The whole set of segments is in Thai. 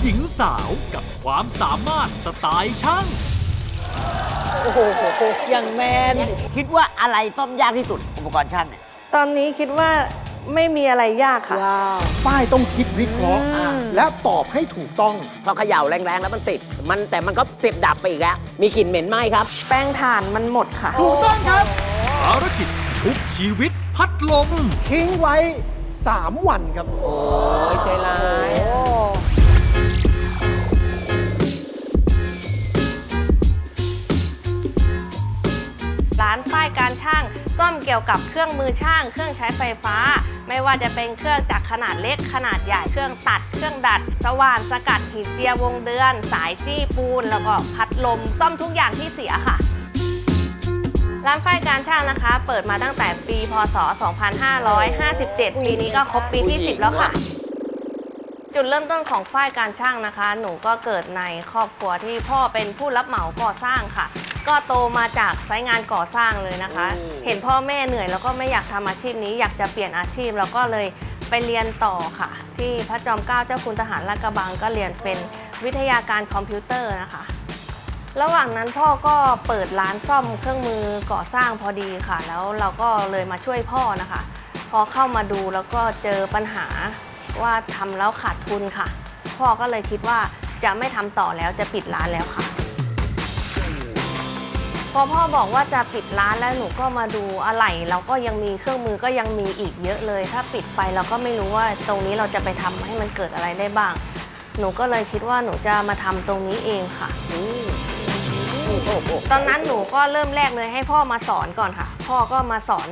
หญิงสาวกับความสามารถสไตล์ช่าง โอ้โหอย่างแมน คิดว่าอะไรต้มยากที่สุดอุปกรณ์ช่างเนี่ย ตอนนี้คิดว่าไม่มีอะไรยากค่ะ ว้าว ฝ้ายต้องคิดวิเคราะห์และตอบให้ถูกต้อง พอเขย่าแรงๆแล้วมันติดแต่มันก็ติดดับไปอีกแล้วมีกลิ่นเหม็นไหม้ครับ แป้งถ่านมันหมดค่ะ ถูกต้องครับ ภารกิจชุบชีวิตพัดลม ทิ้งไว้ 3 วันครับ โอ้ยใจร้าย ร้านฝ้ายการช่างซ่อมเกี่ยวกับเครื่องมือช่าง เครื่องใช้ไฟฟ้า ไม่ว่าจะเป็นเครื่องจักรขนาดเล็กขนาดใหญ่เครื่องตัด เครื่องดัด สว่านสกัดหีบเจียวงเดือน สายจี้ปูน แล้วก็พัดลม ซ่อมทุกอย่างที่เสียค่ะ ร้านฝ้ายการช่างนะคะ เปิดมาตั้งแต่ปีพศ 2557 ปีนี้ก็ครบปีที่ 10 แล้วค่ะ จุดเริ่มต้นของฝ้ายการช่างนะคะ หนูก็เกิดในครอบครัวที่พ่อเป็นผู้รับเหมาก่อสร้างค่ะ ก็โตมาจากสายงานก่อสร้างเลยนะคะ เห็นพ่อแม่เหนื่อยแล้วก็ไม่อยากทำอาชีพนี้อยากจะเปลี่ยนอาชีพแล้วก็เลยไปเรียนต่อค่ะ ที่พระจอมเกล้าเจ้าคุณทหารลาดกระบังก็เรียนเป็นวิทยาการคอมพิวเตอร์นะคะ ระหว่างนั้นพ่อก็เปิดร้านซ่อมเครื่องมือก่อสร้างพอดีค่ะ แล้วเราก็เลยมาช่วยพ่อนะคะ พอเข้ามาดูแล้วก็เจอปัญหาว่าทำแล้วขาดทุนค่ะ พ่อก็เลยคิดว่าจะไม่ทำต่อแล้วจะปิดร้านแล้วค่ะ พอพ่อบอกว่าจะปิดร้านแล้วหนูก็มาดูอะไหล่เราก็ยังมีเครื่องมือก็ยังมีอีกเยอะเลย ถ้าปิดไปเราก็ไม่รู้ว่าตรงนี้เราจะไปทำให้มันเกิดอะไรได้บ้าง หนูก็เลยคิดว่าหนูจะมาทำตรงนี้เองค่ะ ตอนนั้นหนูก็เริ่มแรกเลยให้พ่อมาสอนก่อนค่ะ พ่อก็มาสอน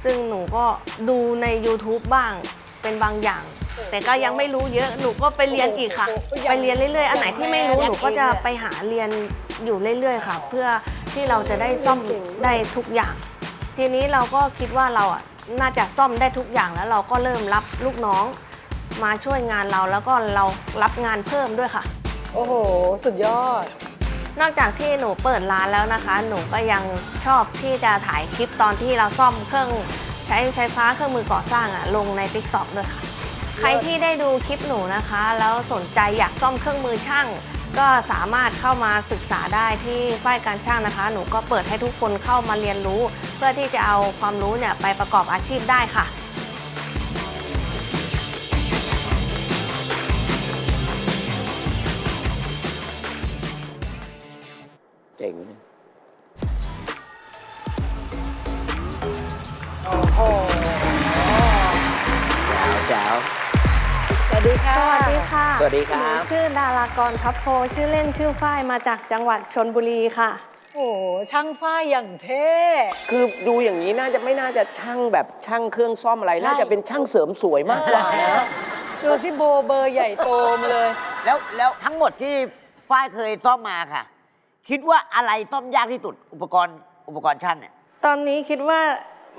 ซึ่งหนูก็ดูใน YouTube บ้างเป็นบางอย่าง แต่ก็ยังไม่รู้เยอะหนูก็ไปเรียนอีกค่ะ ไปเรียนเรื่อยๆอันไหนที่ไม่รู้หนูก็จะไปหาเรียนอยู่เรื่อยๆค่ะ เพื่อที่เราจะได้ซ่อมได้ทุกอย่าง ทีนี้เราก็คิดว่าเราน่าจะซ่อมได้ทุกอย่างแล้วเราก็เริ่มรับลูกน้องมาช่วยงานเราแล้วก็เรารับงานเพิ่มด้วยค่ะ โอ้โห สุดยอด นอกจากที่หนูเปิดร้านแล้วนะคะ หนูก็ยังชอบที่จะถ่ายคลิปตอนที่เราซ่อมเครื่องใช้ไฟฟ้าเครื่องมือก่อสร้างลงใน TikTok ด้วยค่ะ ใครที่ได้ดูคลิปหนูนะคะ แล้วสนใจอยากซ่อมเครื่องมือช่าง ก็สามารถเข้ามาศึกษาได้ที่ฝ้ายการช่างนะคะ หนูก็เปิดให้ทุกคนเข้ามาเรียนรู้ เพื่อที่จะเอาความรู้เนี่ยไปประกอบอาชีพได้ค่ะ เจ๋ง โอ้โห แจ๋ว สวัสดีค่ะ สวัสดีค่ะ สวัสดีครับ หนูชื่อดารากรทัพโพชื่อเล่นชื่อฝ้ายมาจากจังหวัดชลบุรีค่ะ โอ้โห ช่างฝ้ายอย่างเท่ คือดูอย่างนี้ไม่น่าจะช่างแบบช่างเครื่องซ่อมอะไร น่าจะเป็นช่างเสริมสวยมากกว่านะ ดูสิโบเบอร์ใหญ่โตมาเลย แล้วทั้งหมดที่ฝ้ายเคยซ่อมมาค่ะ คิดว่าอะไรต้มยากที่สุดอุปกรณ์ช่างเนี่ย ตอนนี้คิดว่า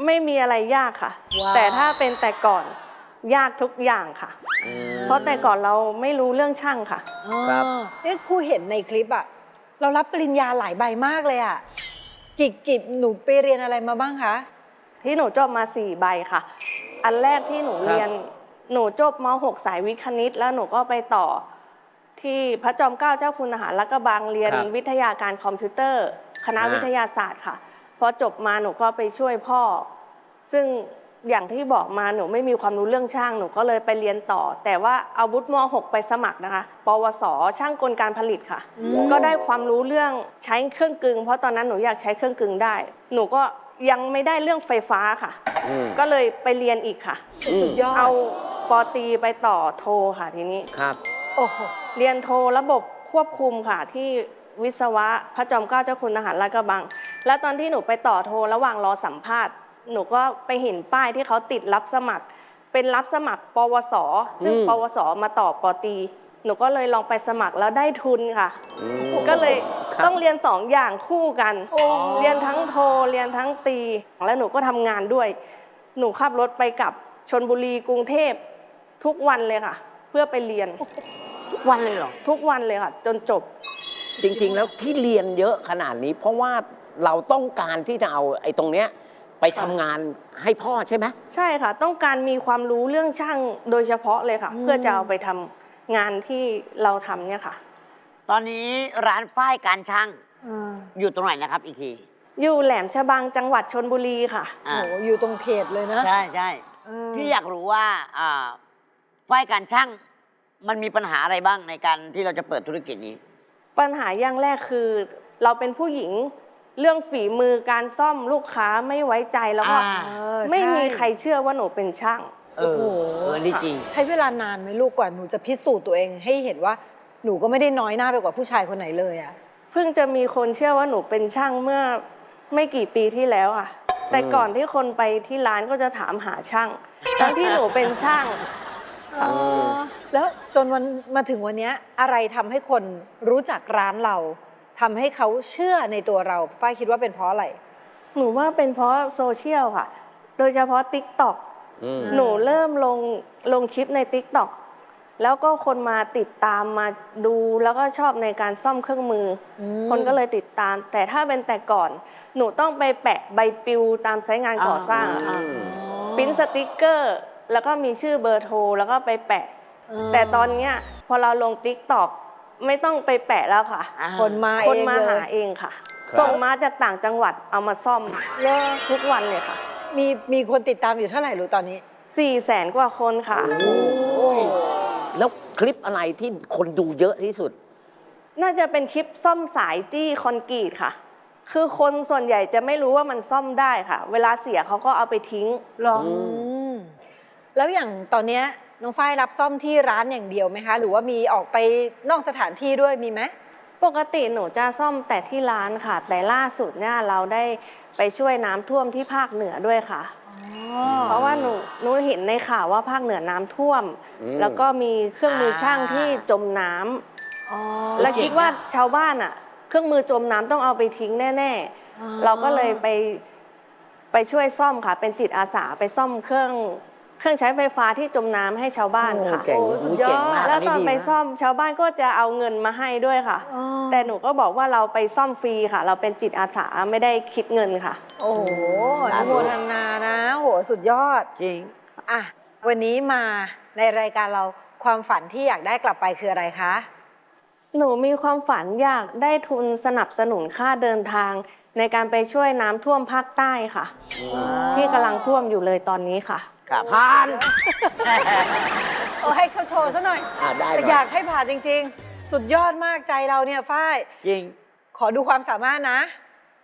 ไม่มีอะไรยากค่ะ ว้าว แต่ถ้าเป็นแต่ก่อนยากทุกอย่างค่ะ เพราะแต่ก่อนเราไม่รู้เรื่องช่างค่ะ ครับ นี่ครูเห็นในคลิปอะเรารับปริญญาหลายใบมากเลยอะกิจหนูไปเรียนอะไรมาบ้างคะ ที่หนูจบมา4ใบค่ะ อันแรกที่หนูเรียนหนูจบม .6 สายวิทย์คณิต แล้วหนูก็ไปต่อที่พระจอมเกล้าเจ้าคุณทหารลาดกระบังเรียน ครับ วิทยาการคอมพิวเตอร์ คณะวิทยาศาสตร์ค่ะพอจบมาหนูก็ไปช่วยพ่อ ซึ่งอย่างที่บอกมาหนูไม่มีความรู้เรื่องช่างหนูก็เลยไปเรียนต่อ แต่ว่าเอาวุฒิม .6 ไปสมัครนะคะ ปวส ช่างกลการผลิตค่ะ ก็ได้ความรู้เรื่องใช้เครื่องกึ่งเพราะตอนนั้นหนูอยากใช้เครื่องกึ่งได้ หนูก็ยังไม่ได้เรื่องไฟฟ้าค่ะ อืม ก็เลยไปเรียนอีกค่ะ สุดยอด เอาปอตรีไปต่อโทค่ะทีนี้ ครับ โอ้โห เรียนโทระบบควบคุมค่ะที่วิศวะพระจอมเกล้าเจ้าคุณทหารลาดกระบัง แล้วตอนที่หนูไปต่อโทระหว่างรอสัมภาษณ์ หนูก็ไปเห็นป้ายที่เขาติดรับสมัคร เป็นรับสมัคร ปวส ซึ่ง อืม ปวส มาต่อปอตรีหนูก็เลยลองไปสมัครแล้วได้ทุนค่ะ ก็เลยต้องเรียน2อย่างคู่กัน โอ้ เรียนทั้งโทเรียนทั้งตรีแล้วหนูก็ทำงานด้วย หนูขับรถไปกับชลบุรีกรุงเทพทุกวันเลยค่ะ เพื่อไปเรียน ทุกวันเลยเหรอ ทุกวันเลยค่ะ จนจบ จริงๆ แล้วที่เรียนเยอะขนาดนี้ เพราะว่าเราต้องการที่จะเอาไอ้ตรงเนี้ยไปทำงานให้พ่อใช่ไหม ใช่ค่ะ ต้องการมีความรู้เรื่องช่างโดยเฉพาะเลยค่ะ เพื่อจะเอาไปท งานที่เราทำเนี่ยค่ะ ตอนนี้ร้านฝ้ายการช่าง อ่า อยู่ตรงไหนนะครับอีกที อยู่แหลมฉบังจังหวัดชลบุรีค่ะ โอ้โหอยู่ตรงเขตเลยนะ ใช่ใช่ เออ พี่อยากรู้ว่าฝ้ายการช่างมันมีปัญหาอะไรบ้างในการที่เราจะเปิดธุรกิจนี้ ปัญหาอย่างแรกคือเราเป็นผู้หญิงเรื่องฝีมือการซ่อมลูกค้าไม่ไว้ใจแล้วก็ อ่า เออ ไม่ ใช่ มีใครเชื่อว่าหนูเป็นช่าง เออ โอ้โห นี่จริง ใช้เวลานานไหมลูกกว่าหนูจะพิสูจน์ตัวเองให้เห็นว่าหนูก็ไม่ได้น้อยหน้าไปกว่าผู้ชายคนไหนเลยอะ เพิ่งจะมีคนเชื่อว่าหนูเป็นช่างเมื่อไม่กี่ปีที่แล้วอ่ะ แต่ก่อนที่คนไปที่ร้านก็จะถามหาช่าง ทั้งที่หนูเป็นช่าง อ๋อแล้วจนวันมาถึงวันเนี้ยอะไรทำให้คนรู้จักร้านเราทำให้เขาเชื่อในตัวเราฝ้ายคิดว่าเป็นเพราะอะไร หนูว่าเป็นเพราะโซเชียลค่ะ โดยเฉพาะ TikTok อืม หนูเริ่มลงคลิปใน TikTok แล้วก็คนมาติดตามมาดูแล้วก็ชอบในการซ่อมเครื่องมืออ ม คนก็เลยติดตาม แต่ถ้าเป็นแต่ก่อน หนูต้องไปแปะใบปลิวตามไซต์งานก่อสร้างอะค่ะ ปริ้นสติกเกอร์ แล้วก็มีชื่อเบอร์โทรแล้วก็ไปแปะ แต่ตอนเนี้ยพอเราลง TikTok ไม่ต้องไปแปะแล้วค่ะ คนมา ค เอน ง มา เล หาย เองค่ะ ครับ ส่งมาจากต่างจังหวัดเอามาซ่อม เลิก ทุกวันเลยค่ะ มีคนติดตามอยู่เท่าไหร่รู้ตอนนี้ 400,000 กว่าคนค่ะ แล้วคลิปอะไรที่คนดูเยอะที่สุด น่าจะเป็นคลิปซ่อมสายจี้คอนกรีตค่ะ คือคนส่วนใหญ่จะไม่รู้ว่ามันซ่อมได้ค่ะ เวลาเสียเขาก็เอาไปทิ้ง หรอ มแล้วอย่างตอนเนี้ยน้องฝ้ายรับซ่อมที่ร้านอย่างเดียวไหมคะ หรือว่ามีออกไปนอกสถานที่ด้วยมีไหม ปกติหนูจะซ่อมแต่ที่ร้านค่ะ แต่ล่าสุดเนี่ยเราได้ไปช่วยน้ำท่วมที่ภาคเหนือด้วยค่ะ เพราะว่าหนูเห็นในข่าวว่าภาคเหนือน้ำท่วม อืม แล้วก็มีเครื่องมือช่างที่จมน้ำแล้วคิดว่าชาวบ้านอ่ะ เครื่องมือจมน้ำต้องเอาไปทิ้งแน่ อ๋อ ๆ เราก็เลยไปช่วยซ่อมค่ะ เป็นจิตอาสาไปซ่อมเครื่องใช้ไฟฟ้าที่จมน้ำให้ชาวบ้านค่ะ โอ้เก่ง สุดยอ เก่ง ด มาก แล้วตอน อันนี้ดี ไป มาก ซ่อมชาวบ้านก็จะเอาเงินมาให้ด้วยค่ะ อ๋อ แต่หนูก็บอกว่าเราไปซ่อมฟรีค่ะ เราเป็นจิตอาสาไม่ได้คิดเงินค่ะ โอ้โหอนุโมทนานะโหสุดยอด จริง อ่ะวันนี้มาในรายการเราความฝันที่อยากได้กลับไปคืออะไรคะ หนูมีความฝันอยากได้ทุนสนับสนุนค่าเดินทาง ในการไปช่วยน้ำท่วมภาคใต้ค่ะ ที่กำลังท่วมอยู่เลยตอนนี้ค่ะ ครับผ่าน ให้เขาโชว์ซะหน่อย ได้ แต่ หน่ อยากให้ผ่านจริง ๆ สุดยอดมากใจเราเนี่ยฝ้าย จริง ขอดูความสามารถนะ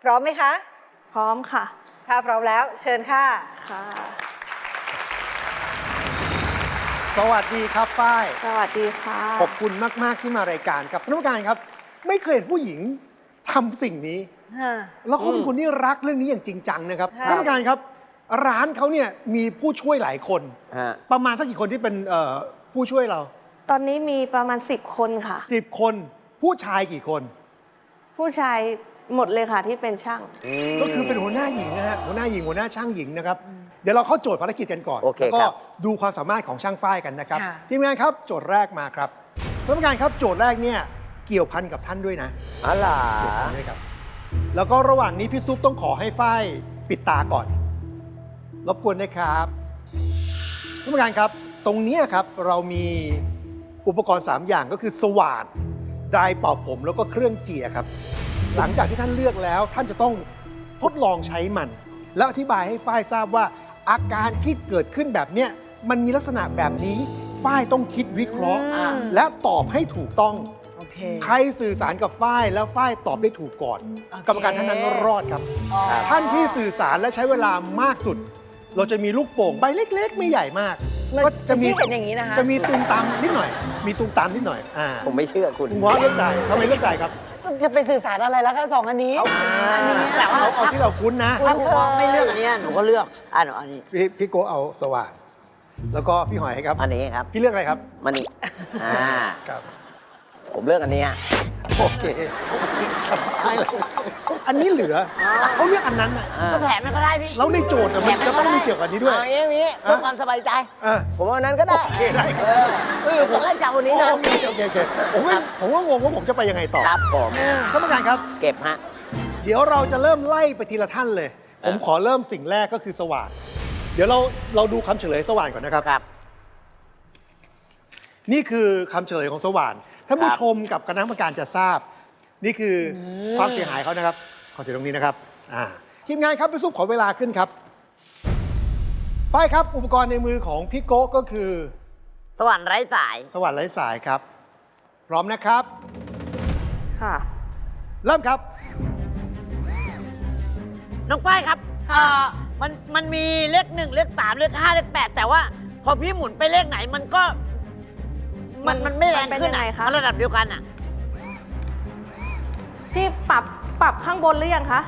พร้อมไหมคะ พร้อมค่ะ ถ้าพร้อมแล้วเชิญค่ะ ค่ะ สวัสดีครับฝ้าย สวัสดีค่ะ ขอบคุณมาก ๆ ที่มารายการครับท่านผู้การครับ ไม่เคยเห็นผู้หญิงทำสิ่งนี้ แล้วเขาเป็นคนที่รักเรื่องนี้อย่างจริงจังนะครับ ครับ ท่านผู้การครับ ร้านเขาเนี่ยมีผู้ช่วยหลายคน ฮะ ประมาณสักกี่คนที่เป็นผู้ช่วยเรา ตอนนี้มีประมาณ10 คนค่ะ 10 คน ผู้ชายกี่คน ผู้ชายหมดเลยค่ะที่เป็นช่าง ก็คือเป็นหัวหน้าหญิงนะฮะหัวหน้าหญิงหัวหน้าช่างหญิงนะครับ เดี๋ยวเราเข้าโจทย์ภารกิจกันก่อน โอเค แล้วก็ ครับ ดูความสามารถของช่างฝ้ายกันนะครับ ค่ะ ทีมงานครับโจทย์แรกมาครับท่านผู้การครับโจทย์แรกเนี่ยเกี่ยวพันกับท่านด้วยนะ อ๋อเหรอ ด้วยครับแล้วก็ระหว่างนี้พี่ซุปต้องขอให้ฝ้ายปิดตาก่อน รบกวนนะครับท่านผู้การครับตรงเนี้ยครับเรามีอุปกรณ์ 3 อย่างก็คือสว่านไดร์เป่าผมแล้วก็เครื่องเจียครับ หลังจากที่ท่านเลือกแล้วท่านจะต้องทดลองใช้มัน แล้วอธิบายให้ฝ้ายทราบว่าอาการที่เกิดขึ้นแบบเนี้ยมันมีลักษณะแบบนี้ฝ้ายต้องคิดวิเคราะห์ และตอบให้ถูกต้อง โอเค ใครสื่อสารกับฝ้ายแล้วฝ้ายตอบได้ถูกก่อน โอเค กรรมการท่านนั้นรอดครับ ท่านที่สื่อสารและใช้เวลามากสุด เราจะมีลูกโป่งใบเล็ก ๆ ไม่ใหญ่มาก ก็จะมี ที่เห็นอย่างนี้นะคะ จะมีตูมตามนิดหน่อย มีตูมตามนิดหน่อยผมไม่เชื่อคุณ คุณหมอเลือกได้ทำไมเลือกได้ครับ จะไปสื่อสารอะไรแล้วคะสองอันนี้ อันนี้ แต่ว่า เอาที่เราคุ้นนะ ถ้าคุณหมอไม่เลือกอันเนี้ยหนูก็เลือกหนูอันนี้ พี่โกเอาสว่านแล้วก็พี่หอยครับ อันนี้ครับ พี่เลือกอะไรครับ มันนี่ ครับ ผมเลือกอันเนี้ย โอเคสบายเลยอันนี้เหลือเขาเลือกอันนั้นน่ะ ก็แถมมันก็ได้พี่ แล้วในโจทย์น่ะมันจะต้องมีเกี่ยวกับอันนี้ด้วย เอาอย่างนี้เพื่อความสบายใจ อ่ะ ผมเอาอันนั้นก็ได้ โอเคได้ครับ ตอนแรกจะเอาอันนี้นะ โอเคโอเคผมว่างงว่าผมจะไปยังไงต่อ ครับผม ท่านผู้การครับ เก็บฮะ เดี๋ยวเราจะเริ่มไล่ไปทีละท่านเลย ผมขอเริ่มสิ่งแรกก็คือสว่าน เดี๋ยวเราดูคำเฉลยสว่านก่อนนะครับ ครับ นี่คือคำเฉลยของสว่านท่านผู้ชมกับคณะกรรมการจะทราบ นี่คือความเสียหายเขานะครับขอเสียงตรงนี้นะครับทีมงานครับพี่ซุปขอเวลาขึ้นครับฝ้ายครับอุปกรณ์ในมือของพี่โก้ก็คือ สวรรค์ไร้สาย สว่านไร้สายครับ พร้อมนะครับ ค่ะ เริ่มครับ น้องฝ้ายครับมันมีเลข1เลข3เลข5เลข8แต่ว่าพอพี่หมุนไปเลขไหนมันก็ มันไม่แรง มันเป็น ขึ้น ยังไง อ่ะ คะ มันระดับเดียวกันอ่ะ พี่ปรับข้างบนหรือยังคะ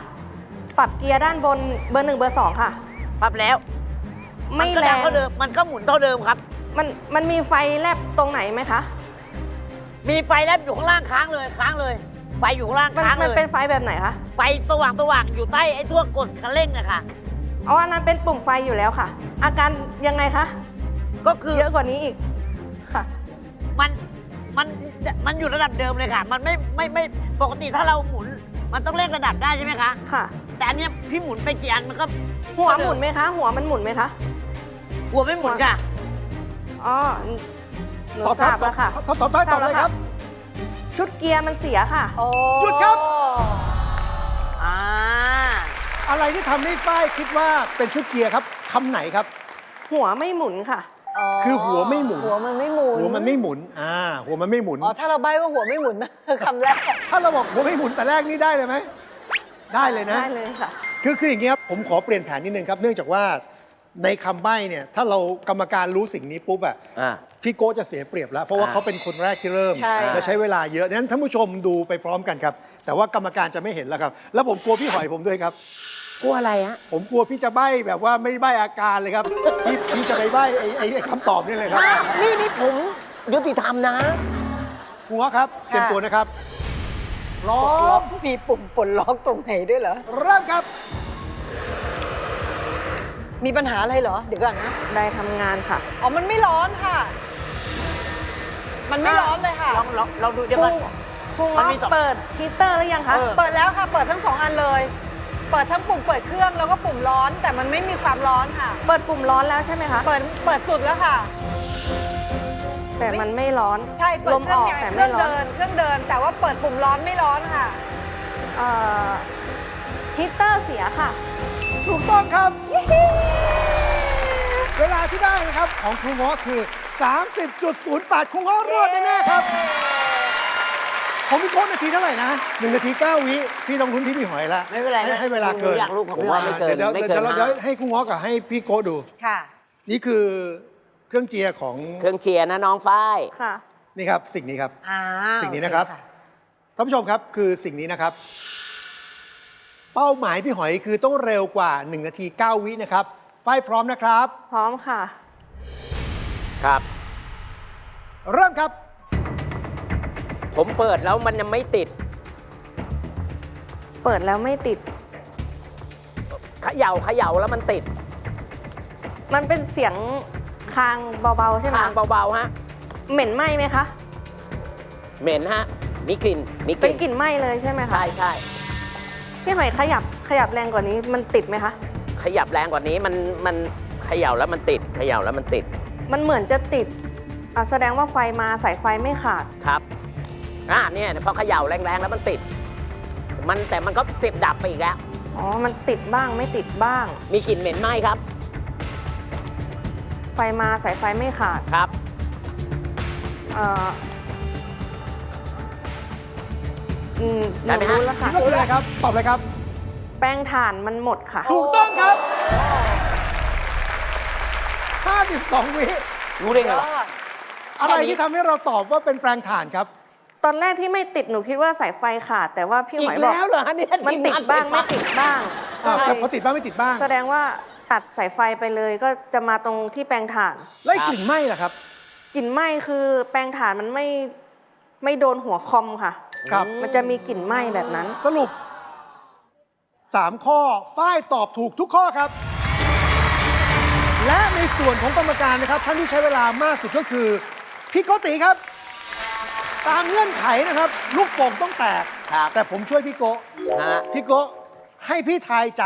ปรับเกียร์ด้านบนเบอร์ 1 เบอร์ 2 ค่ะ ปรับแล้ว ไม่ ก็ แร ดั ง เท่าเดิมมันก็หมุนเท่าเดิมครับ มันมีไฟแลบตรงไหนไหมคะ มีไฟแลบอยู่ข้างล่างค้างเลยไฟอยู่ข้างล่าง มัน ค้าง มัน เลย เป็นไฟแบบไหนคะ ไฟสว่างอยู่ใต้ไอ้ตัวกดคันเร่งนะคะ อ๋ออันนั้นเป็นปุ่มไฟอยู่แล้วค่ะ อาการยังไงคะ ก็คือ เยอะกว่านี้อีก ค่ะ มันอยู่ระดับเดิมเลยค่ะ มันไม่ปกติถ้าเราหมุน มันต้องเร่งระดับได้ใช่ไหมคะ ค่ะ แต่อันเนี้ยพี่หมุนไปกี่อันมันก็ หัวหมุนไหมคะ หัวมันหมุนไหมคะ หัวไม่หมุนค่ะ อ๋อ หนู ตอบ ท ครั รา บบ แล้วค่ะ ตอบได้ตอบเลยครับ ชุดเกียร์มันเสียค่ะ หยุดครับ อ่า อะไรที่ทำให้ฝ้ายคิดว่าเป็นชุดเกียร์ครับคำไหนครับ หัวไม่หมุนค่ะ คือหัวไม่หมุน หัวมันไม่หมุน หัวมันไม่หมุนหัวมันไม่หมุน อ๋อถ้าเราใบ้ว่าหัวไม่หมุนนะ คำแรก ถ้าเราบอกหัวไม่หมุนแต่แรกนี่ได้เลยไหมได้เลยนะ ได้เลยค่ะ คืออย่างเงี้ยครับผมขอเปลี่ยนแผนนิดนึงครับ เนื่องจากว่าในคำใบ้เนี่ยถ้าเรากรรมการรู้สิ่งนี้ปุ๊บอะ อ่า พี่โก้จะเสียเปรียบแล้ว เพราะว่าเขาเป็นคนแรกที่เริ่ม ใช่ และใช้เวลาเยอะดังนั้นท่านผู้ชมดูไปพร้อมกันครับ แต่ว่ากรรมการจะไม่เห็นแล้วครับ แล้วผมกลัวพี่หอยผมด้วยครับ กลัวอะไรฮะ ผมกลัวพี่จะใบ้แบบว่าไม่ใบ้อาการเลยครับ พี่จะไปใบ้ไอ้คำตอบนี่เลยครับ นี่ผมยุติธรรมนะ หัวครับเตรียมตัวนะครับพร้อ ล็อ ม กมีปุ่มปลดล็อกตรงไหนด้วยเหรอ เริ่มครับ มีปัญหาอะไรเหรอ เดี๋ยวก่อนนะ ได้ทำงานค่ะ อ๋อ มันไม่ร้อนค่ะ มันไม่ร้อนเลยค่ะ ลองดูเดี๋ยวก่อน คุณ มัน ง้อ มีสอง เปิดฮีตเตอร์หรือยังคะ เปิดแล้วค่ะ เปิดทั้ง 2 อันเลย เปิดทั้งปุ่มเปิดเครื่องแล้วก็ปุ่มร้อน แต่มันไม่มีความร้อนค่ะ เปิดปุ่มร้อนแล้วใช่ไหมคะ เปิดสุดแล้วค่ะ แต่มันไม่ร้อน ใช่ เปิ ล ด ม เครื่ อ อง อก ใหญ่ แต่ เค ไม่ รื่อง ร้อน เดิน เครื่องเดิน แต่ว่าเปิดปุ่มร้อนไม่ร้อนค่ะ ฮีตเตอร์เสียค่ะ ถูกต้องครับ เวลาที่ได้นะครับของครูง้อคือ 30.08 ครูง้อรวดแน่ๆครับผมพี่โค้ดนาทีเท่าไหร่นะ1 นาที 9 วิพี่ต้องลุ้นที่พี่หอยละ ไม่เป็นไร ให้เวลาเกิน อยากรู้ของ ผมว่าไม่เกิน เดี๋ยว ไม่เกิน เดี๋ยว ห้า ให้ครูง้อกับให้พี่โก้ดู ค่ะ นี่คือเครื่องเจียร์ของ เครื่องเชียร์นะน้องฝ้าย ค่ะ นี่ครับสิ่งนี้ครับ อ่า สิ่งนี้นะครับ ท่านผู้ชมครับคือสิ่งนี้นะครับ เป้าหมายพี่หอยคือต้องเร็วกว่า1 นาที 9 วินะครับฝ้ายพร้อมนะครับ พร้อมค่ะ ครับ เริ่มครับ ผมเปิดแล้วมันยังไม่ติด เปิดแล้วไม่ติด เขย่าแล้วมันติด มันเป็นเสียงคางเบาๆใช่ไหม ทางเบาๆฮะ เหม็นไหมไหมคะ เหม็นฮะ มีกลิ่น มีก เป็น ลิ่น กลิ่นไหมเลยใช่ไหมคะ ใช่ใช่ พี่หอยขยับแรงกว่านี้มันติดไหมคะ ขยับแรงกว่านี้มันเขย่าแล้วมันติด เขย่าแล้วมันติด มันเหมือนจะติดแสดงว่าไฟมาสายไฟไม่ขาด ครับเนี่ยพอเขย่าแรงๆแล้วมันติด แต่มันก็ติดดับไปอีกแล้ว อ๋อ มันติดบ้างไม่ติดบ้าง มีกลิ่นเหม็นไหม้ครับ ไฟมาสายไฟไม่ขาด ครับ เอ่อห ได้ไหม นู ฮะ รู้แล้ว คิ ค่ะ ดว่าคืออะไรครับ ตอบเลยครับ แป้งถ่านมันหมดค่ะ ถูกต้องครับ 52 วิ รู้ได้ไงวะ อะไรที่ทำให้เราตอบว่าเป็นแปลงถ่านครับ ตอนแรกที่ไม่ติดหนูคิดว่าสายไฟขาด แต่ว่าพี่ห อี อก ยบอก แล้วเหรอฮะเนี่ย มันติดบ้างไม่ติดบ้าง แต่พอติดบ้างไม่ติดบ้าง แสดงว่าตัดสายไฟไปเลยก็จะมาตรงที่แปลงถ่าน แล้วไอ้กลิ่นไหม้ล่ะครับ กลิ่นไหม้คือแปลงถ่านมันไม่โดนหัวคอมค่ะ ครับ มันจะมีกลิ่นไหม้แบบนั้น สรุป 3 ข้อ ฝ้ายตอบถูกทุกข้อครับ และในส่วนของกรรมการนะครับ ท่านที่ใช้เวลามากสุดก็คือ พี่โกติครับ ตามเงื่อนไขนะครับ ลูกโป่งต้องแตก ครับ แต่ผมช่วยพี่โกะ ฮะ พี่โกะให้พี่ทายใจ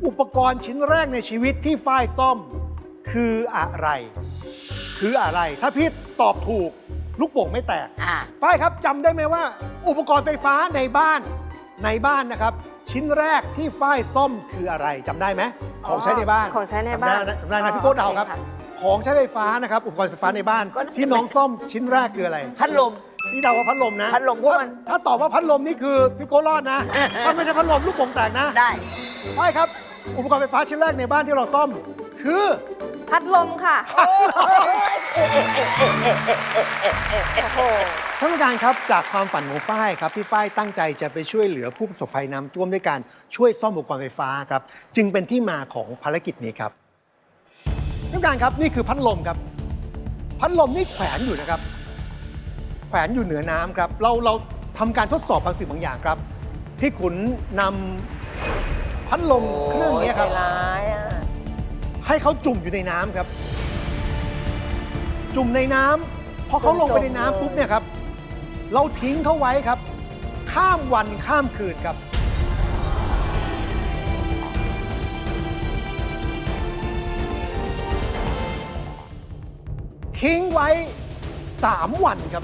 อุปกรณ์ชิ้นแรกในชีวิตที่ฝ้ายซ่อม คืออะไร คืออะไร ถ้าพี่ ตอบถูกลูกโป่งไม่แตก อ่า ฝ้ายครับจำได้ไหมว่า อุปกรณ์ไฟฟ้าในบ้านนะครับ ชิ้นแรกที่ฝ้ายซ่อมคืออะไรจำได้ไหมของใช้ในบ้าน ของใช้ในบ้าน จำได้นะพี่โก้เดาครับ โอเคค่ะ ของใช้ไฟฟ้านะครับอุปกรณ์ไฟฟ้าในบ้าน ก็น่าจะ ที่น้องซ่อมชิ้นแรกคืออะไร พัดลม พี่เดาว่าพัดลมนะ พัดลมเพราะมัน ถ้าตอบว่าพัดลมนี่คือพี่โก้รอดนะ ถ้าไม่ใช่พัดลมลูกโป่งแตกนะ ได้ ฝ้ายครับอุปกรณ์ไฟฟ้าชิ้นแรกในบ้านที่เราซ่อมคือ พัดลมค่ะ ท่านผู้การครับจากความฝันของฝ้ายครับที่ฝ้ายตั้งใจจะไปช่วยเหลือผู้ประสบภัยน้ำท่วมด้วยการช่วยซ่อมอุปกรณ์ไฟฟ้าครับจึงเป็นที่มาของภารกิจนี้ครับท่านผู้การครับนี่คือพัดลมครับพัดลมนี่แขวนอยู่นะครับแขวนอยู่เหนือน้ำครับเราทำการทดสอบบางสิ่งบางอย่างครับพี่ขุนนำพัดลมเครื่องนี้ครับ โยใจร้ายอะ ให้เขาจุ่มอยู่ในน้ำครับ จุ่มในน้ำพอเขาลงไปในน้ำปุ๊บเนี่ยครับ เราทิ้งเขาไว้ครับ ข้ามวันข้ามคืนครับ ทิ้งไว้ 3 วันครับ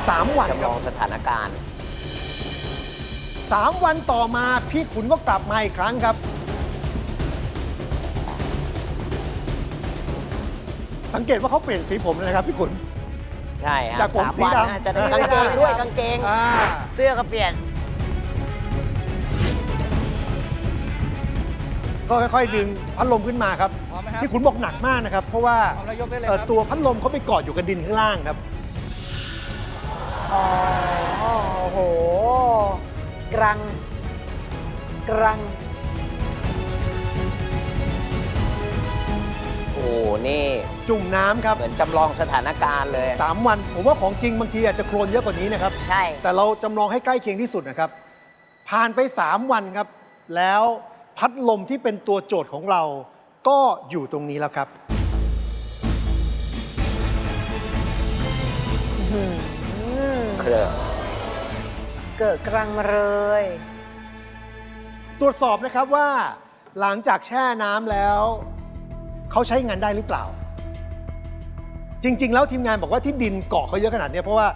3 วัน จำ ค ล รั องสถานการณ์ บ3 วันต่อมาพี่ขุนก็กลับมาอีกครั้งครับ สังเกตว่าเขาเปลี่ยนสีผมเลยนะครับพี่ขุน ใช่ฮะ จากผม 3 สี วัน ดำ นะจะได้กางเกงด้วยกางเกง อ่า เสื้อก็เปลี่ยน ก็ค่อยๆดึงพัดลมขึ้นมาครับ พร้อมไหมครับ ที่ขุนบอกหนักมากนะครับ เพราะว่า พร้อมแล้วยกได้เลยครับ ตัวพัดลมเขาไปเกาะอยู่กับดินข้างล่างครับ อ๋อโอ้โห กรัง โอ้นี่ จุ่มน้ำครับ เหมือนจำลองสถานการณ์เลย 3 วัน ผมว่าของจริงบางทีอาจจะโคลนเยอะกว่านี้นะครับ ใช่ แต่เราจำลองให้ใกล้เคียงที่สุดนะครับ ผ่านไป 3 วันครับ แล้วพัดลมที่เป็นตัวโจทย์ของเรา ก็อยู่ตรงนี้แล้วครับ เครือ เกิดกรังมาเลย ตรวจสอบนะครับว่าหลังจากแช่น้ำแล้ว เขาใช้งานได้หรือเปล่า จริง ๆ แล้วทีมงานบอกว่าที่ดินเกาะเขาเยอะขนาดนี้เพราะว่า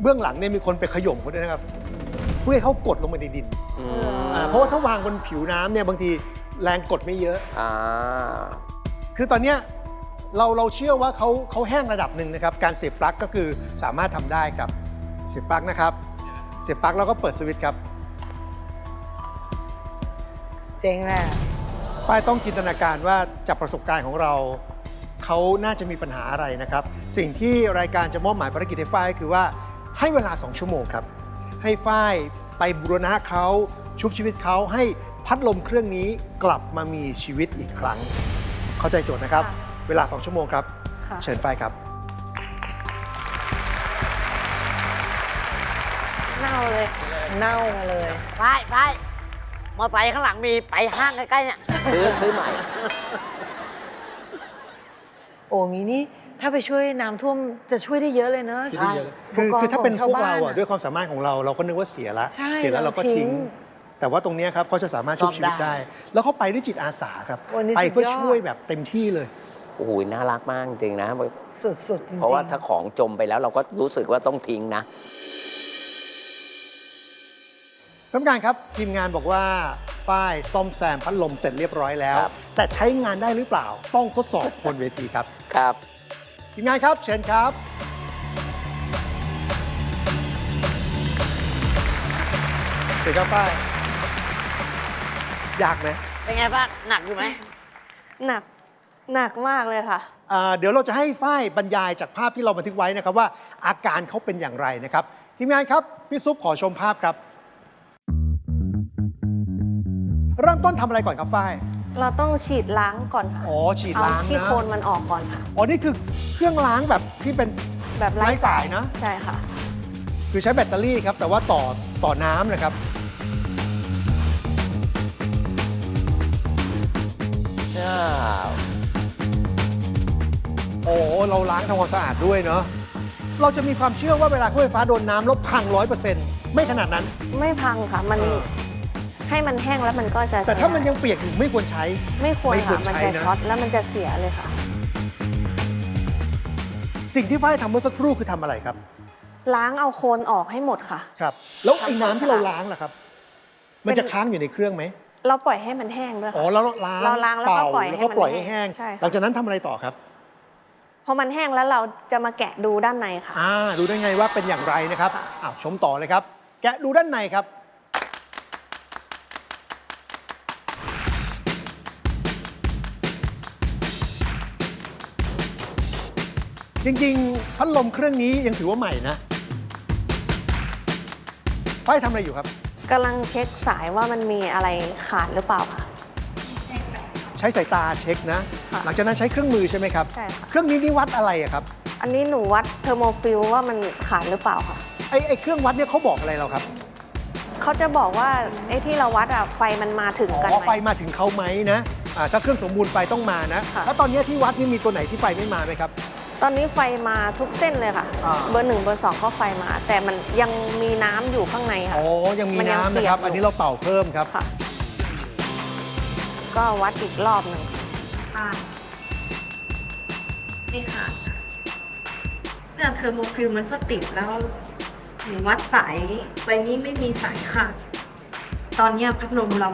เบื้องหลังเนี่ยมีคนไปขย่มเขาด้วยนะครับ เพื่อให้เขากดลงไปในดิน อืม เพราะว่าถ้าวางบนผิวน้ำเนี่ยบางทีแรงกดไม่เยอะ อ่า คือตอนเนี้ยเราเชื่อว่าเขาแห้งระดับหนึ่งนะครับ การเสียบปลั๊กก็คือสามารถทำได้ครับเสียบปลั๊กนะครับ เสียบปลั๊กแล้วก็เปิดสวิตช์ครับ เจ๋งแหละ ฝ้ายต้องจินตนาการว่าจากประสบการณ์ของเราเขาน่าจะมีปัญหาอะไรนะครับ สิ่งที่รายการจะมอบหมายภารกิจให้ฝ้ายก็คือว่าให้เวลา 2 ชั่วโมงครับ ให้ฝ้ายไปบูรณะเขาชุบชีวิตเขาให้พัดลมเครื่องนี้กลับมามีชีวิตอีกครั้ง เข้าใจโจทย์นะครับ ค่ะ เวลา 2 ชั่วโมงครับ ค่ะ เชิญฝ้ายครับ เน่าเลย เน่ามาเลย ไปมอไซค์ข้างหลังมีไปห้างใกล้ๆเนี่ย ซื้อใหม่ โอ้งี้นี่ถ้าไปช่วยน้ำท่วมจะช่วยได้เยอะเลยเนอะ คือถ้าเป็นพวกเราอะด้วยความสามารถของเราเราก็นึกว่าเสียละ ใช่ เสียแล้วเราก็ เราทิ้ ทิ้ ง ง แต่ว่าตรงเนี้ยครับเขาจะสามารถชุบชีวิตได้ แล้วเขาไปด้วยจิตอาสาครับ โอ้นี่ ไปเพื่อ สุดยอด ช่วยแบบเต็มที่เลย โอ้โหน่ารักมากจริงนะ สุดๆจริงๆ เพราะว่าถ้าของจมไปแล้วเราก็รู้สึกว่าต้องทิ้งนะ ท่านผู้การครับทีมงานบอกว่าฝ้ายซ่อมแซมพัดลมเสร็จเรียบร้อยแล้ว ครับ แต่ใช้งานได้หรือเปล่าต้องทดสอบบนเวทีครับ ครับ ทีมงานครับเชิญครับเชิญครับฝ้ายยากไหม เป็นไงบ้าง หนักอยู่ไหม หนักมากเลยค่ะ เดี๋ยวเราจะให้ฝ้ายบรรยายจากภาพที่เราบันทึกไว้นะครับว่าอาการเขาเป็นอย่างไรนะครับทีมงานครับพี่ซุปขอชมภาพครับ เริ่มต้นทำอะไรก่อนครับฝ้าย เราต้องฉีดล้างก่อนค่ะ อ๋อฉีด เอา ล้าง ขี้ นะ โคลนมันออกก่อนค่ะ อ๋อนี่คือเครื่องล้างแบบที่เป็น แบบ ไร้สายนะ ใช่ค่ะ คือใช้แบตเตอรี่ครับแต่ว่าต่อน้ำนะครับ โอ้เราล้างทำความสะอาดด้วยเนาะเราจะมีความเชื่อว่าเวลาเครื่องไฟฟ้าโดนน้ำแล้วพัง100%ไม่ขนาดนั้น ไม่พังค่ะ มัน เออ ให้มันแห้งแล้วมันก็จะ แต่ถ้ามันยังเปียกอยู่ไม่ควรใช้ ไม่ควร ไม่ควร ค่ะ มัน ใช้ จะ นะ ช็อตแล้วมันจะเสียเลยค่ะ สิ่งที่ฝ้ายทำเมื่อสักครู่คือทำอะไรครับ ล้างเอาโคลนออกให้หมดค่ะ ครับ แล้วไอ้น้ำที่เราล้างล่ะครับ มันจะค้างอยู่ในเครื่องไหม เราปล่อยให้มันแห้งด้วย อ๋อ ค่ะ แล้วล้าง เราล้างแล้วก็ เป่า ปล่อยให้ แล้วก็ปล่อยให้ มันแห้ แห้ ง ง ใช่ค่ะ หลังจากนั้นทำอะไรต่อครับ พอมันแห้งแล้วเราจะมาแกะดูด้านในค่ะ ดูได้ไงว่าเป็นอย่างไรนะครับ ค่ะ ชมต่อเลยครับ แกะดูด้านในครับ จริงๆพัดลมเครื่องนี้ยังถือว่าใหม่นะฝ้ายทำอะไรอยู่ครับ กำลังเช็คสายว่ามันมีอะไรขาดหรือเปล่าค่ะ ใช้สายตาเช็คนะ ค่ะ หลังจากนั้นใช้เครื่องมือใช่ไหมครับ ใช่ค่ะ เครื่องนี้นี่วัดอะไรอะครับ อันนี้หนูวัดเทอร์โมฟิลว่ามันขาดหรือเปล่าค่ะ ไอ้เครื่องวัดเนี่ยเขาบอกอะไรเราครับ เขาจะบอกว่าไอ้ที่เราวัดอะไฟมันมาถึงกัน อ๋อ ไห ไฟ ม มาถึงเขาไหมนะถ้าเครื่องสมบูรณ์ไฟต้องมานะ ค่ะ แล้วตอนนี้ที่วัดนี่มีตัวไหนที่ไฟไม่มาไหมครับ ตอนนี้ไฟมาทุกเส้นเลยค่ะ เบอร์ 1 เบอร์ 2 ก็ไฟมา แต่มันยังมีน้ำอยู่ข้างในค่ะ อ๋อ ยังมี มันยัง น้ำนะครับ เปียกอยู่ อันนี้เราเป่าเพิ่มครับ ค่ะ ก็วัดอีกรอบหนึ่งนี่ค่ะเนี่ยเทอร์โมฟิลมันก็ติดแล้วหนูวัดสายไฟนี้ไม่มีสายขาดตอนเนี้ยพัดลมเรา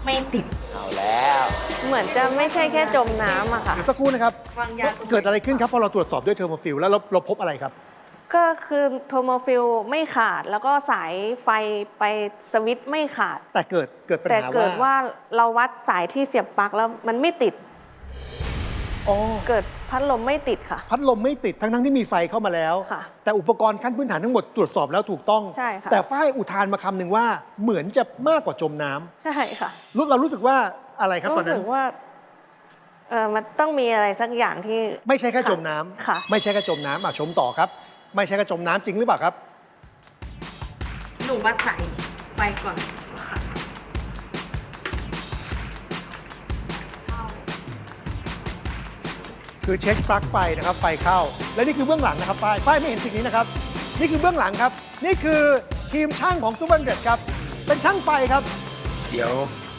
ไม่ติด เอาแล้ว เหมือนจะไม่ใช่แค่จมน้ำอะค่ะ เดี๋ยวสักครู่นะครับ วางยา เกิดอะไรขึ้นครับพอเราตรวจสอบด้วยเทอร์โมฟิลแล้วเราพบอะไรครับ ก็คือเทอร์โมฟิลไม่ขาด แล้วก็สายไฟไปสวิตช์ไม่ขาด แต่เกิดปัญ แต่ หา เกิด ว่า ว่าเราวัดสายที่เสียบปลั๊กแล้วมันไม่ติด อ๋อ เกิดพัดลมไม่ติดค่ะ พัดลมไม่ติดทั้งที่มีไฟเข้ามาแล้ว ค่ะ แต่อุปกรณ์ขั้นพื้นฐานทั้งหมดตรวจสอบแล้วถูกต้อง ใช่ค่ะ แต่ฝ้ายอุทานมาคำหนึ่งว่าเหมือนจะมากกว่าจมน้ำ ใช่ค่ะ เรารู้สึกว่าอะไรครับตอน รู้ นั้ สึ น กว่ามันต้องมีอะไรสักอย่างที่ ไม่ใช่แค่จมน้ำ ค่ะ ไม่ใช่แค่จมน้ำชมต่อครับ ไม่ใช่แค่จมน้ำจริงหรือเปล่าครับ หนูวัดสายไฟก่อนค่ะ คือเช็คปลั๊กไฟนะครับไฟเข้า และนี่คือเบื้องหลังนะครับฝ้ายไม่เห็นสิ่งนี้นะครับ นี่คือเบื้องหลังครับ นี่คือทีมช่างของซูเปอร์เดครับ เป็นช่างไฟครับ เดี๋ยว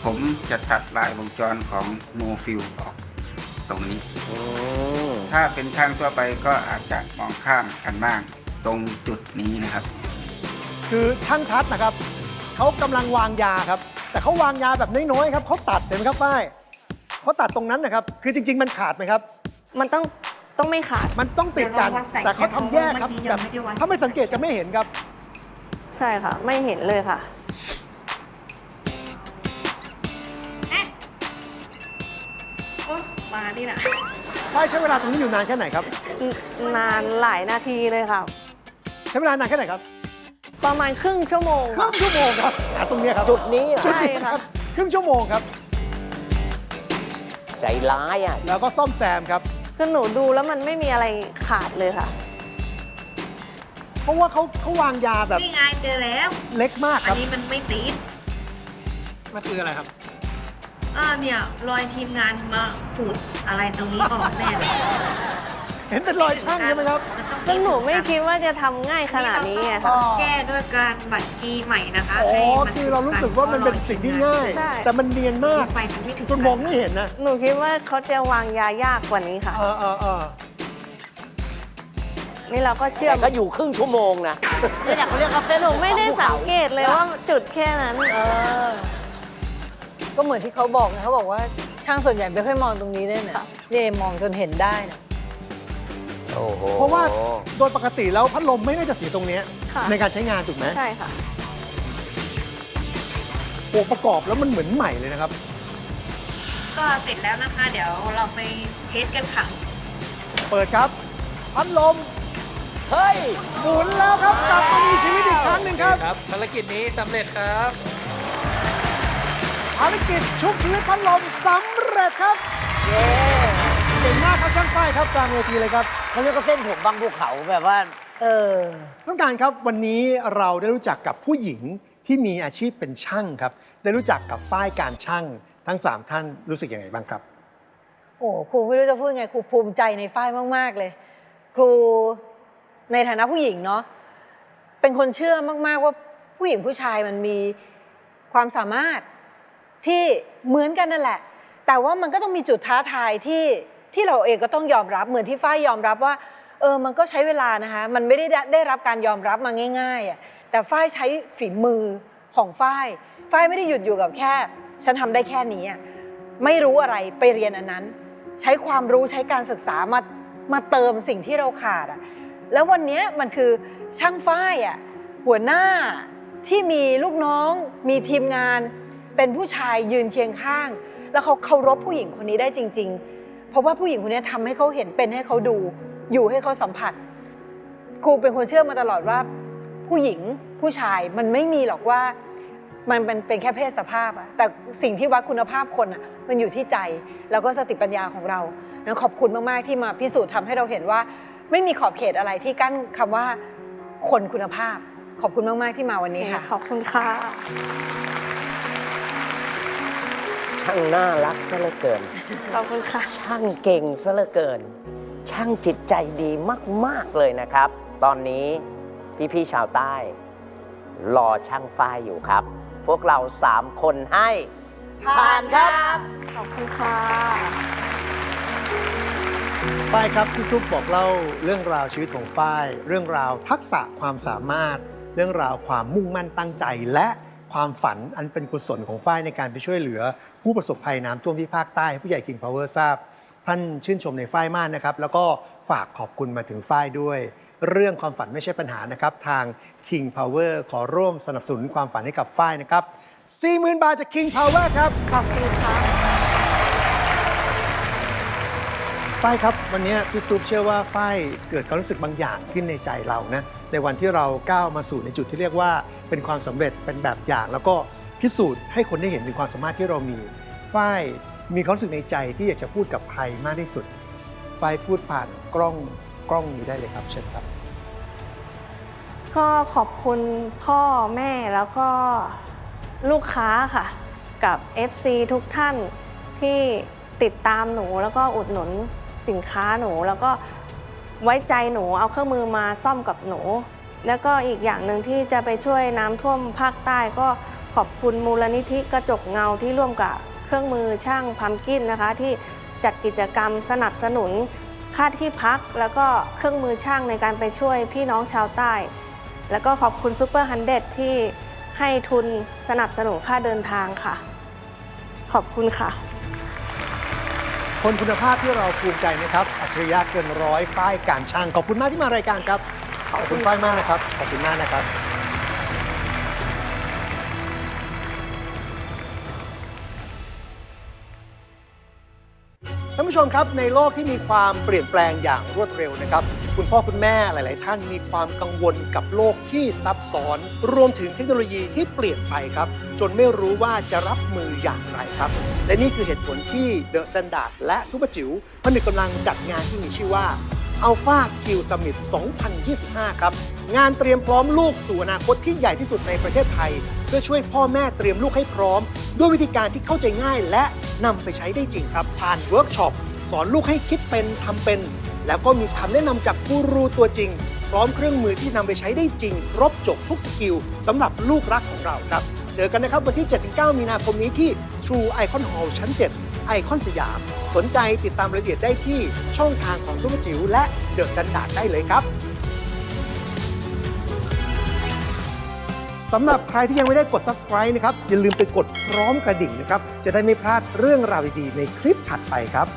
ผมจะตัดลายวงจรของโมฟิลออกตรงนี้ ถ้าเป็นช่างทั่วไปก็อาจจะมองข้ามกันบ้างตรงจุดนี้นะครับ คือช่างทัศน์นะครับเขากำลังวางยาครับ แต่เขาวางยาแบบน้อยๆครับเขาตัดเห็นไหมครับฝ้ายเขาตัดตรงนั้นนะครับ คือจริง ๆ มันขาดไหมครับ มันต้องไม่ขาด มันต้องติดกัน เดี๋ยวลองวัดสาย แต่เขาทำแยกครับ เมื่อกี้ แบ ยั บ งไม่ได้วัด ถ้าไม่สังเกตจะไม่เห็นครับ ใช่ค่ะ ไม่เห็นเลยค่ะมานี่นะ ฝ้ายใช้เวลาตรงนี้อยู่นานแค่ไหนครับ นานหลายนาทีเลยค่ะ ใช้เวลานานแค่ไหนครับ ประมาณครึ่งชั่วโมง ครึ่งชั่วโมงครับตรงเนี้ยครับ จุดนี้เหรอ จุดนี้ ใช่ ค ค่ะ รับครึ่งชั่วโมงครับ ใจร้ายอ่ะ แล้วก็ซ่อมแซมครับ คือหนูดูแล้วมันไม่มีอะไรขาดเลยค่ะ เพราะว่าเขาวางยาแบบ นี่ไงเจอแล้ว เล็กมากค อั รั น บ นี้มันไม่ติด มันคืออะไรครับ เนี่ยรอยทีมงานมาขูดอะไรตรงนี้ออกแน่เลย เห็นเป็นรอยช่างใช่ไหมครับ ซึ่งหนูไม่คิดว่าจะทำง่ายขนาดนี้ไงค่ะ แก้ด้วยการบัตรคีย์ใหม่นะคะ อ๋อ ให้มัน คือเรารู้สึกว่ามันเป็นสิ่งที่ง่าย ใช่ แต่มันเนียนมาก ไฟมันไม่ถึง จนมองไม่เห็นนะ หนูคิดว่าเขาจะวางยายากกว่านี้ค่ะ เออ นี่เราก็เชื่อ แต่ ม ก็อยู่ครึ่งชั่วโมงนะ นี่แหละเขาเรียกว่าเส้น หนูไม่ได้สังเกตเลยว่าจุดแค่นั้น ก็เหมือนที่เขาบอกนะเขาบอกว่าช่างส่วนใหญ่ไม่ค่อยมองตรงนี้เลยนะนี่มองจนเห็นได้นะ โอ้โห เพราะว่าโดยปกติแล้วพัดลมไม่น่าจะเสียตรงเนี้ย ค่ะ ในการใช้งานถูกไหม ใช่ค่ะ โอ้ประกอบแล้วมันเหมือนใหม่เลยนะครับ ก็เสร็จแล้วนะคะ เดี๋ยวเราไปเทสกันค่ะ เปิดครับ พัดลม เฮ้ย หมุนแล้วครับกลับมามีชีวิตอีกครั้งหนึ่งครับ ครับ ภารกิจนี้สำเร็จครับ ภารกิจชุบชีวิตพัดลมสำเร็จครับ เย้เก่งมากครับช่างฝ้ายครับกลางเวทีเลยครับ เขาเรียกว่าเส้นผมบางภูเขาแบบว่า ต้องการครับวันนี้เราได้รู้จักกับผู้หญิงที่มีอาชีพเป็นช่างครับ ได้รู้จักกับฝ้ายการช่างทั้ง 3 ท่านรู้สึกยังไงบ้างครับ โอ้ครูไม่รู้จะพูดไงครูภูมิใจในฝ้ายมาก ๆ เลย ครูในฐานะผู้หญิงเนาะเป็นคนเชื่อมาก ๆ ว่าผู้หญิงผู้ชายมันมีความสามารถที่เหมือนกันนั่นแหละ แต่ว่ามันก็ต้องมีจุดท้าทายที่เราเองก็ต้องยอมรับเหมือนที่ฝ้ายยอมรับว่า มันก็ใช้เวลานะคะ มันไม่ได้รับการยอมรับมาง่ายๆอ่ะแต่ฝ้ายใช้ฝีมือของฝ้ายไม่ได้หยุดอยู่กับแค่ฉันทำได้แค่นี้ไม่รู้อะไรไปเรียนอันนั้น ใช้ความรู้ใช้การศึกษามาเติมสิ่งที่เราขาดแล้ววันนี้มันคือช่างฝ้ายหัวหน้าที่มีลูกน้องมีทีมงานเป็นผู้ชายยืนเคียงข้างแล้วเขาเคารพผู้หญิงคนนี้ได้จริงๆเพราะว่าผู้หญิงคนนี้ทำให้เขาเห็นเป็นให้เขาดูอยู่ให้เขาสัมผัสครูเป็นคนเชื่อมาตลอดว่าผู้หญิงผู้ชายมันไม่มีหรอกว่ามันเป็นแค่เพศสภาพแต่สิ่งที่วัดคุณภาพคนมันอยู่ที่ใจแล้วก็สติปัญญาของเรานะขอบคุณมากๆที่มาพิสูจน์ทำให้เราเห็นว่าไม่มีขอบเขตอะไรที่กั้นคำว่าคนคุณภาพขอบคุณมากๆที่มาวันนี้ค่ะ ขอบคุณค่ะ ช่างน่ารักซะเหลือเกิน ขอบคุณค่ะ ช่างเก่งซะเหลือเกิน ช่างจิตใจดีมากๆเลยนะครับ ตอนนี้พี่ชาวใต้รอช่างฝ้ายอยู่ครับ พวกเรา3 คนให้ผ่านครับ ขอบคุณค่ะ ฝ้ายครับพี่ซุปบอกเล่าเรื่องราวชีวิตของฝ้ายเรื่องราวทักษะความสามารถเรื่องราวความมุ่งมั่นตั้งใจและความฝันอันเป็นกุศลของฝ้ายในการไปช่วยเหลือผู้ประสบภัยน้ำท่วมที่ภาคใต้ผู้ใหญ่ King Power ทราบท่านชื่นชมในฝ้ายมากนะครับแล้วก็ฝากขอบคุณมาถึงฝ้ายด้วยเรื่องความฝันไม่ใช่ปัญหานะครับทาง King Power ขอร่วมสนับสนุนความฝันให้กับฝ้ายนะครับ 40,000 บาทจาก King Power ครับขอบคุณครับฝ้ายครับวันนี้พี่ซุปเชื่อว่าฝ้ายเกิดความรู้สึกบางอย่างขึ้นในใจเรานะในวันที่เราก้าวมาสู่ในจุดที่เรียกว่าเป็นความสำเร็จเป็นแบบอย่างแล้วก็พิสูจน์ให้คนได้เห็นถึงความสามารถที่เรามีฝ้ายมีความรู้สึกในใจที่อยากจะพูดกับใครมากที่สุดฝ้ายพูดผ่านกล้องนี้ได้เลยครับเชิญครับ ก็ขอบคุณพ่อแม่แล้วก็ลูกค้าค่ะกับ FC ทุกท่านที่ติดตามหนูแล้วก็อุดหนุนสินค้าหนูแล้วก็ไว้ใจหนูเอาเครื่องมือมาซ่อมกับหนูแล้วก็อีกอย่างหนึ่งที่จะไปช่วยน้ำท่วมภาคใต้ก็ขอบคุณมูลนิธิกระจกเงาที่ร่วมกับเครื่องมือช่างพัมกินนะคะที่จัดกิจกรรมสนับสนุนค่าที่พักแล้วก็เครื่องมือช่างในการไปช่วยพี่น้องชาวใต้แล้วก็ขอบคุณซูเปอร์100ที่ให้ทุนสนับสนุนค่าเดินทางค่ะขอบคุณค่ะคนคุณภาพที่เราภูมิใจนะครับอัจฉริยะเกินร้อยฝ้ายการช่างขอบคุณมากที่มารายการครับขอบคุณฝ้ายมากนะครับขอบคุณมากนะครับท่านผู้ชมครับในโลกที่มีความเปลี่ยนแปลงอย่างรวดเร็วนะครับคุณพ่อคุณแม่หลายๆท่านมีความกังวลกับโลกที่ซับซ้อนรวมถึงเทคโนโลยีที่เปลี่ยนไปครับจนไม่รู้ว่าจะรับมืออย่างไรครับและนี่คือเหตุผลที่ The Standard และซุปเปอร์จิ๋วผนึกกำลังจัดงานที่มีชื่อว่า Alpha Skill Summit 2025 ครับงานเตรียมพร้อมลูกสู่อนาคตที่ใหญ่ที่สุดในประเทศไทยเพื่อช่วยพ่อแม่เตรียมลูกให้พร้อมด้วยวิธีการที่เข้าใจง่ายและนำไปใช้ได้จริงครับผ่านเวิร์กช็อปสอนลูกให้คิดเป็นทำเป็นแล้วก็มีคำแนะนำจากกูรูตัวจริงพร้อมเครื่องมือที่นำไปใช้ได้จริงครบจบทุกสกิลสำหรับลูกรักของเราครับเจอกันนะครับวันที่ 7-9 มีนาคมนี้ที่ True Icon Hall ชั้น 7 ไอคอนสยามสนใจติดตามรายละเอียดได้ที่ช่องทางของซุปเปอร์จิ๋วและ The Standard ได้เลยครับสำหรับใครที่ยังไม่ได้กด Subscribe นะครับอย่าลืมไปกดพร้อมกระดิ่งนะครับจะได้ไม่พลาดเรื่องราวดีๆในคลิปถัดไปครับ